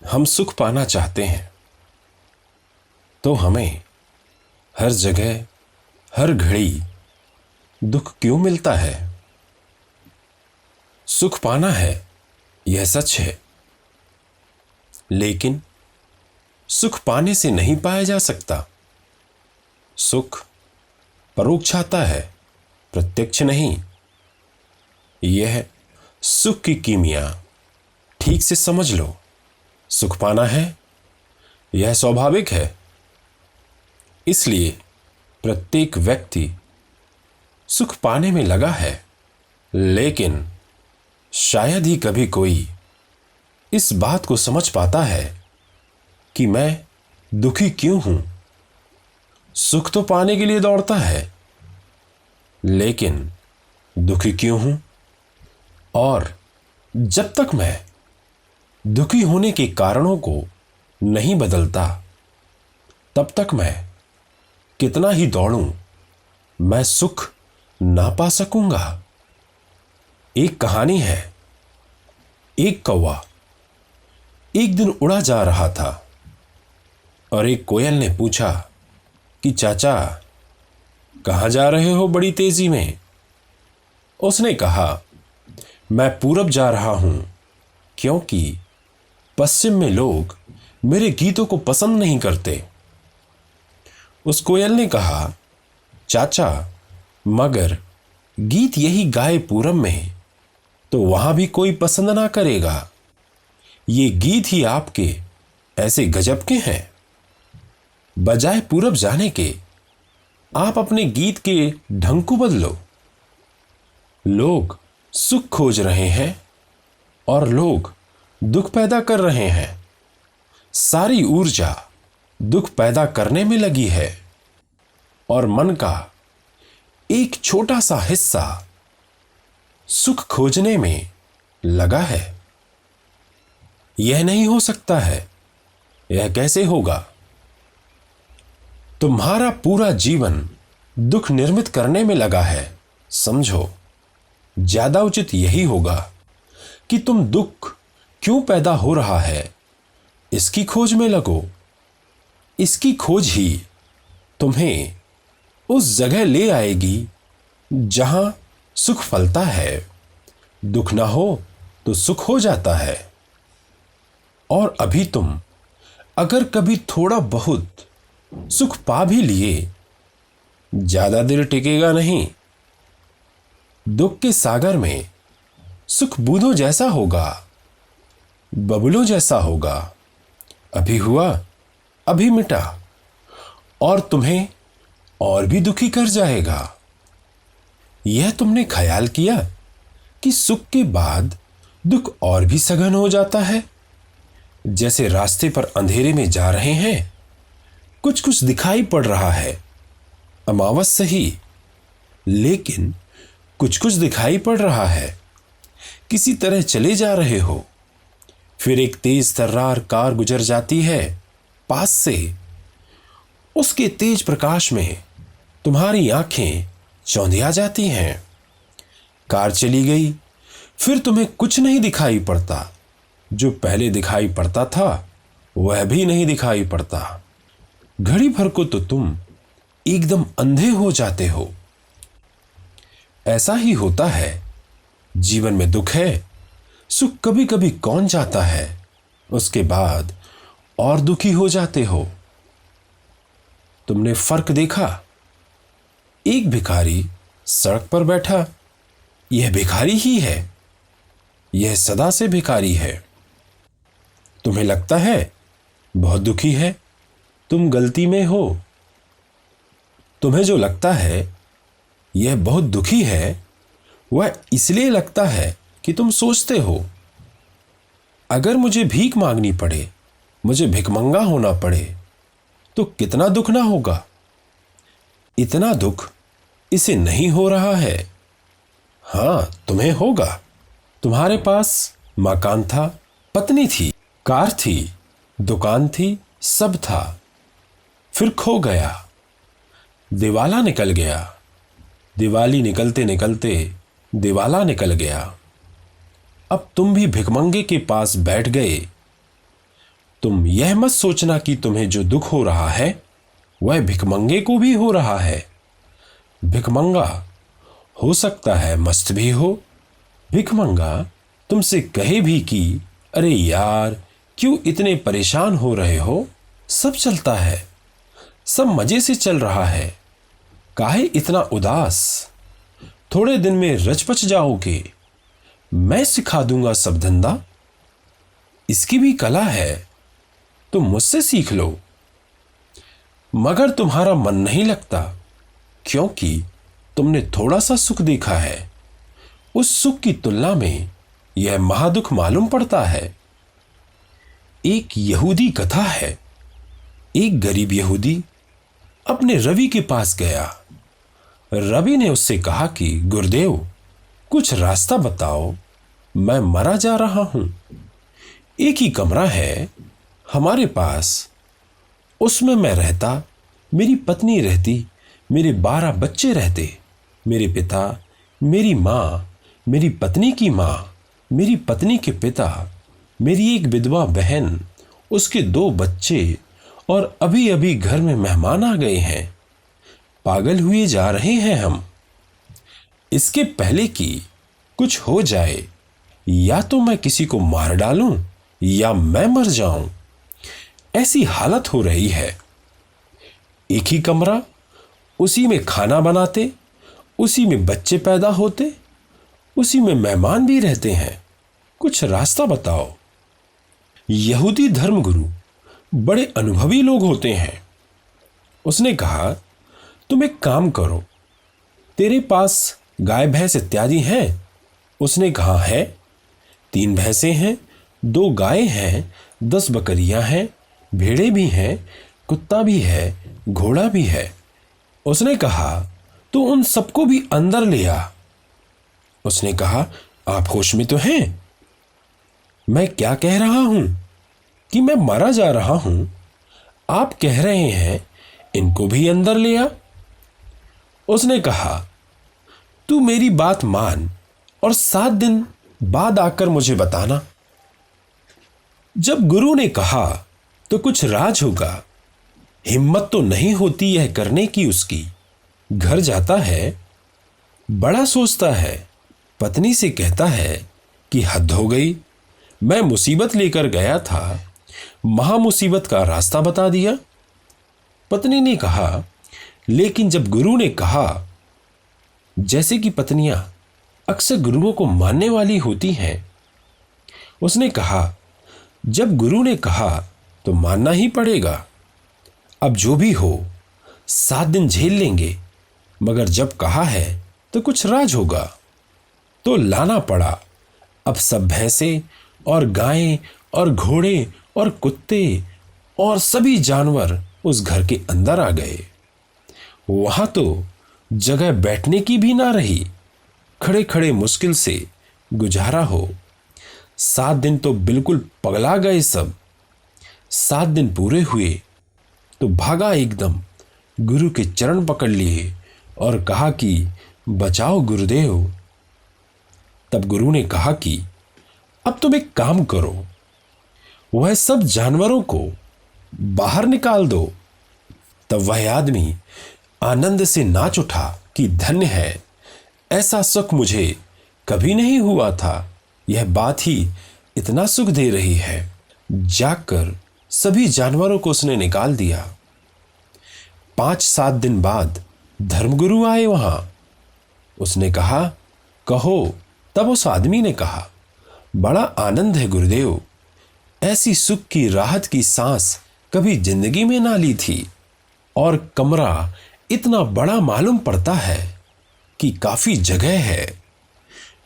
हम सुख पाना चाहते हैं तो हमें हर जगह हर घड़ी दुख क्यों मिलता है? सुख पाना है, यह सच है, लेकिन सुख पाने से नहीं पाया जा सकता। सुख परोक्ष आता है, प्रत्यक्ष नहीं। यह सुख की कीमिया ठीक से समझ लो। सुख पाना है, यह स्वाभाविक है। इसलिए प्रत्येक व्यक्ति सुख पाने में लगा है, लेकिन शायद ही कभी कोई इस बात को समझ पाता है कि मैं दुखी क्यों हूं। सुख तो पाने के लिए दौड़ता है, लेकिन दुखी क्यों हूं? और जब तक मैं दुखी होने के कारणों को नहीं बदलता, तब तक मैं कितना ही दौड़ूं, मैं सुख ना पा सकूंगा। एक कहानी है। एक कौवा एक दिन उड़ा जा रहा था और एक कोयल ने पूछा कि चाचा, कहां जा रहे हो बड़ी तेजी में? उसने कहा, मैं पूरब जा रहा हूं, क्योंकि पश्चिम में लोग मेरे गीतों को पसंद नहीं करते। उस कोयल ने कहा, चाचा, मगर गीत यही गाए पूरब में तो वहां भी कोई पसंद ना करेगा। ये गीत ही आपके ऐसे गजब के हैं। बजाय पूरब जाने के आप अपने गीत के ढंग को बदलो। लोग सुख खोज रहे हैं और लोग दुख पैदा कर रहे हैं। सारी ऊर्जा दुख पैदा करने में लगी है और मन का एक छोटा सा हिस्सा सुख खोजने में लगा है। यह नहीं हो सकता है। यह कैसे होगा? तुम्हारा पूरा जीवन दुख निर्मित करने में लगा है। समझो, ज्यादा उचित यही होगा कि तुम दुख क्यों पैदा हो रहा है, इसकी खोज में लगो। इसकी खोज ही तुम्हें उस जगह ले आएगी जहां सुख फलता है। दुख ना हो तो सुख हो जाता है। और अभी तुम अगर कभी थोड़ा बहुत सुख पा भी लिए, ज्यादा देर टिकेगा नहीं। दुख के सागर में सुख बूंदों जैसा होगा, बबलों जैसा होगा। अभी हुआ, अभी मिटा, और तुम्हें और भी दुखी कर जाएगा। यह तुमने ख्याल किया कि सुख के बाद दुख और भी सघन हो जाता है? जैसे रास्ते पर अंधेरे में जा रहे हैं, कुछ कुछ दिखाई पड़ रहा है, अमावस सही, लेकिन कुछ कुछ दिखाई पड़ रहा है। किसी तरह चले जा रहे हो, फिर एक तेज तर्रार कार गुजर जाती है पास से। उसके तेज प्रकाश में तुम्हारी आंखें चौंधिया जाती हैं। कार चली गई, फिर तुम्हें कुछ नहीं दिखाई पड़ता। जो पहले दिखाई पड़ता था वह भी नहीं दिखाई पड़ता। घड़ी भर को तो तुम एकदम अंधे हो जाते हो। ऐसा ही होता है। जीवन में दुख है, सुख कभी कभी कौन जाता है, उसके बाद और दुखी हो जाते हो। तुमने फर्क देखा? एक भिखारी सड़क पर बैठा, यह भिखारी ही है। यह सदा से भिखारी है। तुम्हें लगता है बहुत दुखी है, तुम गलती में हो। तुम्हें जो लगता है यह बहुत दुखी है, वह इसलिए लगता है कि तुम सोचते हो, अगर मुझे भीख मांगनी पड़े, मुझे भिखमंगा होना पड़े, तो कितना दुख ना होगा। इतना दुख इसे नहीं हो रहा है। हां, तुम्हें होगा। तुम्हारे पास मकान था, पत्नी थी, कार थी, दुकान थी, सब था, फिर खो गया, दिवाला निकल गया। दिवाली निकलते निकलते दिवाला निकल गया। अब तुम भी भिखमंगे के पास बैठ गए तुम यह मत सोचना कि तुम्हें जो दुख हो रहा है वह भिखमंगे को भी हो रहा है। भिखमंगा हो सकता है मस्त भी हो। भिखमंगा तुमसे कहे भी कि अरे यार, क्यों इतने परेशान हो रहे हो, सब चलता है, सब मजे से चल रहा है, काहे इतना उदास, थोड़े दिन में रचपच जाओगे, मैं सिखा दूंगा सब धंधा, इसकी भी कला है, तुम मुझसे सीख लो। मगर तुम्हारा मन नहीं लगता क्योंकि तुमने थोड़ा सा सुख देखा है। उस सुख की तुलना में यह महादुख मालूम पड़ता है। एक यहूदी कथा है। एक गरीब यहूदी अपने रवि के पास गया। रवि ने उससे कहा कि गुरुदेव, कुछ रास्ता बताओ, मैं मरा जा रहा हूं। एक ही कमरा है हमारे पास, उसमें मैं रहता, मेरी पत्नी रहती, मेरे 12 बच्चे रहते, मेरे पिता, मेरी माँ, मेरी पत्नी की माँ, मेरी पत्नी के पिता, मेरी एक विधवा बहन, उसके 2 बच्चे, और अभी अभी घर में मेहमान आ गए हैं। पागल हुए जा रहे हैं हम। इसके पहले कि कुछ हो जाए, या तो मैं किसी को मार डालूं या मैं मर जाऊं, ऐसी हालत हो रही है। एक ही कमरा, उसी में खाना बनाते, उसी में बच्चे पैदा होते, उसी में मेहमान भी रहते हैं, कुछ रास्ता बताओ। यहूदी धर्मगुरु बड़े अनुभवी लोग होते हैं। उसने कहा, तुम एक काम करो, तेरे पास गाय भैंस इत्यादि हैं? उसने कहा है, 3 भैंसें हैं, 2 गायें हैं, 10 बकरियां हैं, भेड़े भी हैं, कुत्ता भी है, घोड़ा भी है। उसने कहा, तो उन सबको भी अंदर ले आ। उसने कहा, आप होश में तो हैं? मैं क्या कह रहा हूं कि मैं मारा जा रहा हूं, आप कह रहे हैं इनको भी अंदर ले आ। उसने कहा, तू मेरी बात मान और 7 दिन बाद आकर मुझे बताना। जब गुरु ने कहा तो कुछ राज होगा। हिम्मत तो नहीं होती यह करने की उसकी। घर जाता है, बड़ा सोचता है, पत्नी से कहता है कि हद हो गई, मैं मुसीबत लेकर गया था, महामुसीबत का रास्ता बता दिया। पत्नी ने कहा, लेकिन जब गुरु ने कहा, जैसे कि पत्नियां अक्सर गुरुओं को मानने वाली होती हैं, उसने कहा, जब गुरु ने कहा तो मानना ही पड़ेगा। अब जो भी हो 7 दिन झेल लेंगे, मगर जब कहा है तो कुछ राज होगा। तो लाना पड़ा। अब सब भैंसे और गायें और घोड़े और कुत्ते और सभी जानवर उस घर के अंदर आ गए। वहां तो जगह बैठने की भी ना रही। खड़े खड़े मुश्किल से गुजारा हो। 7 दिन तो बिल्कुल पगला गए सब। 7 दिन पूरे हुए तो भागा एकदम, गुरु के चरण पकड़ लिए और कहा कि बचाओ गुरुदेव। तब गुरु ने कहा कि अब तुम एक काम करो, वह सब जानवरों को बाहर निकाल दो। तब वह आदमी आनंद से नाच उठा कि धन्य है, ऐसा सुख मुझे कभी नहीं हुआ था, यह बात ही इतना सुख दे रही है। जाकर सभी जानवरों को उसने निकाल दिया। 5-7 दिन बाद धर्मगुरु आए वहां। उसने कहा, कहो। तब उस आदमी ने कहा, बड़ा आनंद है गुरुदेव, ऐसी सुख की राहत की सांस कभी जिंदगी में ना ली थी, और कमरा इतना बड़ा मालूम पड़ता है कि काफी जगह है।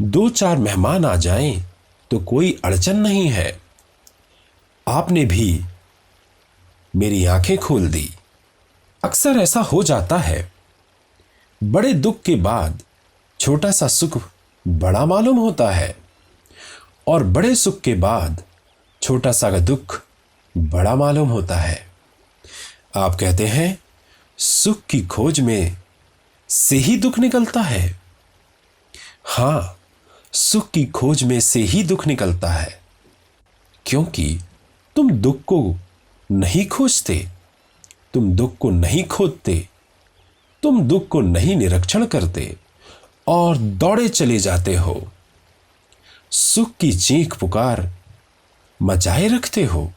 2-4 मेहमान आ जाएं तो कोई अड़चन नहीं है। आपने भी मेरी आंखें खोल दी। अक्सर ऐसा हो जाता है, बड़े दुख के बाद छोटा सा सुख बड़ा मालूम होता है, और बड़े सुख के बाद छोटा सा दुख बड़ा मालूम होता है। आप कहते हैं सुख की खोज में से ही दुख निकलता है। हां, सुख की खोज में से ही दुख निकलता है, क्योंकि तुम दुख को नहीं खोजते, तुम दुख को नहीं खोदते, तुम दुख को नहीं निरीक्षण करते और दौड़े चले जाते हो। सुख की चीख पुकार मचाए रखते हो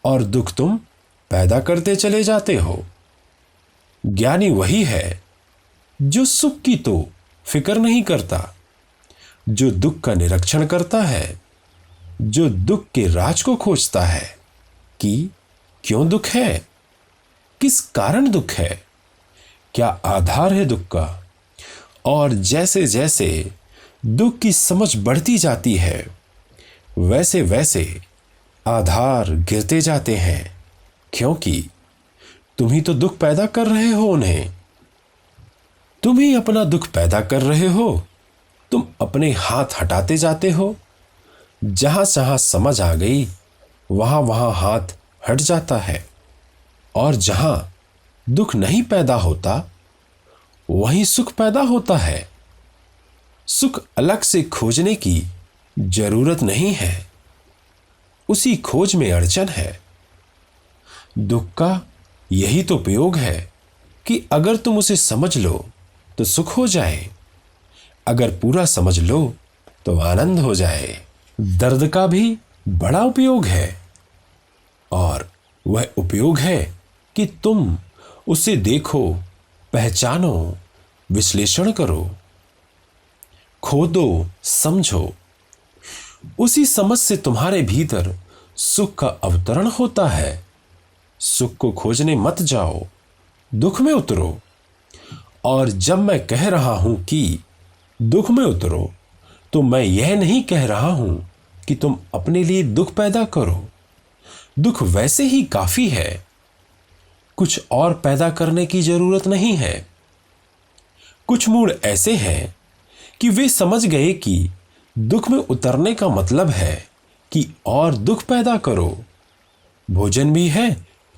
और दुख तुम पैदा करते चले जाते हो। ज्ञानी वही है जो सुख की तो फिक्र नहीं करता, जो दुख का निरीक्षण करता है, जो दुख के राज को खोजता है कि क्यों दुख है, किस कारण दुख है, क्या आधार है दुख का। और जैसे जैसे दुख की समझ बढ़ती जाती है, वैसे वैसे आधार गिरते जाते हैं, क्योंकि तुम ही तो दुख पैदा कर रहे हो उन्हें। तुम ही अपना दुख पैदा कर रहे हो। तुम अपने हाथ हटाते जाते हो। जहां जहां समझ आ गई वहां वहां हाथ हट जाता है, और जहां दुख नहीं पैदा होता वहीं सुख पैदा होता है। सुख अलग से खोजने की जरूरत नहीं है, उसी खोज में अड़चन है। दुख का यही तो उपयोग है कि अगर तुम उसे समझ लो तो सुख हो जाए, अगर पूरा समझ लो तो आनंद हो जाए। दर्द का भी बड़ा उपयोग है, और वह उपयोग है कि तुम उसे देखो, पहचानो, विश्लेषण करो, खोदो, समझो। उसी समझ से तुम्हारे भीतर सुख का अवतरण होता है। सुख को खोजने मत जाओ, दुख में उतरो। और जब मैं कह रहा हूं कि दुख में उतरो, तो मैं यह नहीं कह रहा हूं कि तुम अपने लिए दुख पैदा करो। दुख वैसे ही काफी है, कुछ और पैदा करने की जरूरत नहीं है। कुछ मूड ऐसे हैं कि वे समझ गए कि दुख में उतरने का मतलब है कि और दुख पैदा करो। भोजन भी है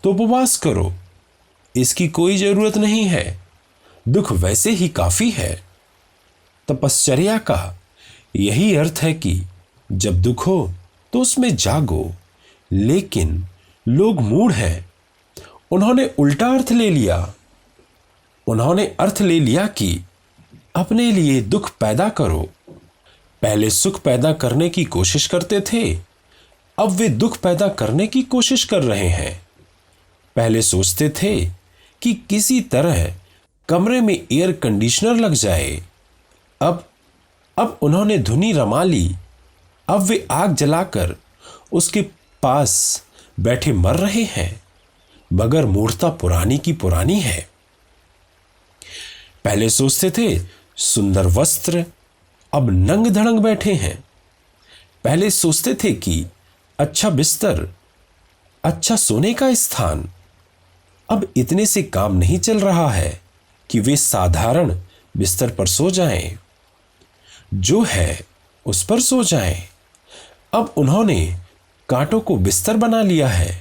तो उपवास करो, इसकी कोई जरूरत नहीं है, दुख वैसे ही काफी है। तपश्चर्या का यही अर्थ है कि जब दुख हो तो उसमें जागो। लेकिन लोग मूढ़ हैं, उन्होंने उल्टा अर्थ ले लिया। उन्होंने अर्थ ले लिया कि अपने लिए दुख पैदा करो। पहले सुख पैदा करने की कोशिश करते थे, अब वे दुख पैदा करने की कोशिश कर रहे हैं। पहले सोचते थे कि किसी तरह कमरे में एयर कंडीशनर लग जाए, अब उन्होंने धुनी रमा ली। अब वे आग जलाकर उसके पास बैठे मर रहे हैं, मगर मूर्खता पुरानी की पुरानी है। पहले सोचते थे सुंदर वस्त्र, अब नंग धड़ंग बैठे हैं। पहले सोचते थे कि अच्छा बिस्तर, अच्छा सोने का स्थान, अब इतने से काम नहीं चल रहा है कि वे साधारण बिस्तर पर सो जाएं, जो है उस पर सो जाएं। अब उन्होंने कांटों को बिस्तर बना लिया है।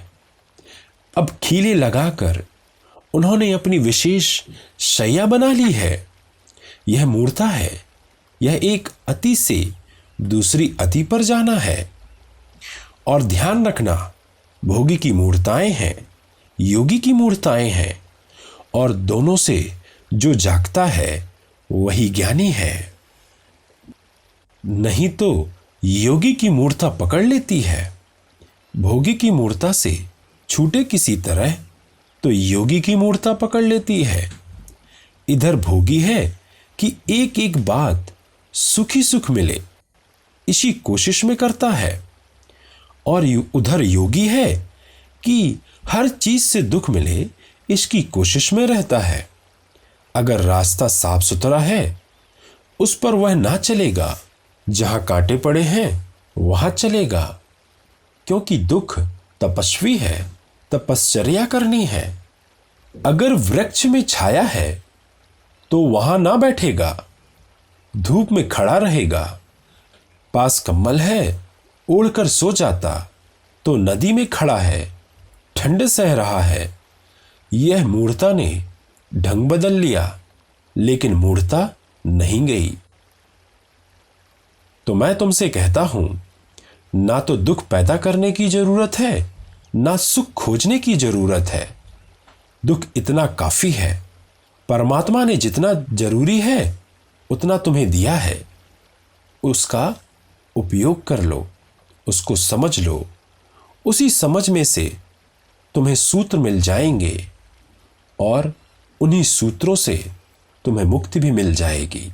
अब खीले लगाकर उन्होंने अपनी विशेष शैया बना ली है। यह मूर्खता है, यह एक अति से दूसरी अति पर जाना है। और ध्यान रखना, भोगी की मूर्ताएं हैं, योगी की मूर्ताएं हैं, और दोनों से जो जागता है वही ज्ञानी है। नहीं तो योगी की मूर्ता पकड़ लेती है, भोगी की मूर्ता से छूटे किसी तरह तो योगी की मूर्ता पकड़ लेती है। इधर भोगी है कि एक एक बात सुखी सुख मिले, इसी कोशिश में करता है, और उधर योगी है कि हर चीज से दुख मिले, इसकी कोशिश में रहता है। अगर रास्ता साफ सुथरा है उस पर वह ना चलेगा, जहां कांटे पड़े हैं वहां चलेगा, क्योंकि दुख तपस्वी है, तपश्चर्या करनी है। अगर वृक्ष में छाया है तो वहां ना बैठेगा, धूप में खड़ा रहेगा। पास कंबल है, ओढ़कर सो जाता, तो नदी में खड़ा है, ठंड सह रहा है। यह मूर्खता ने ढंग बदल लिया, लेकिन मूर्खता नहीं गई। तो मैं तुमसे कहता हूं, ना तो दुख पैदा करने की जरूरत है, ना सुख खोजने की जरूरत है। दुख इतना काफी है। परमात्मा ने जितना जरूरी है उतना तुम्हें दिया है, उसका उपयोग कर लो, उसको समझ लो। उसी समझ में से तुम्हें सूत्र मिल जाएंगे और उन्हीं सूत्रों से तुम्हें मुक्ति भी मिल जाएगी।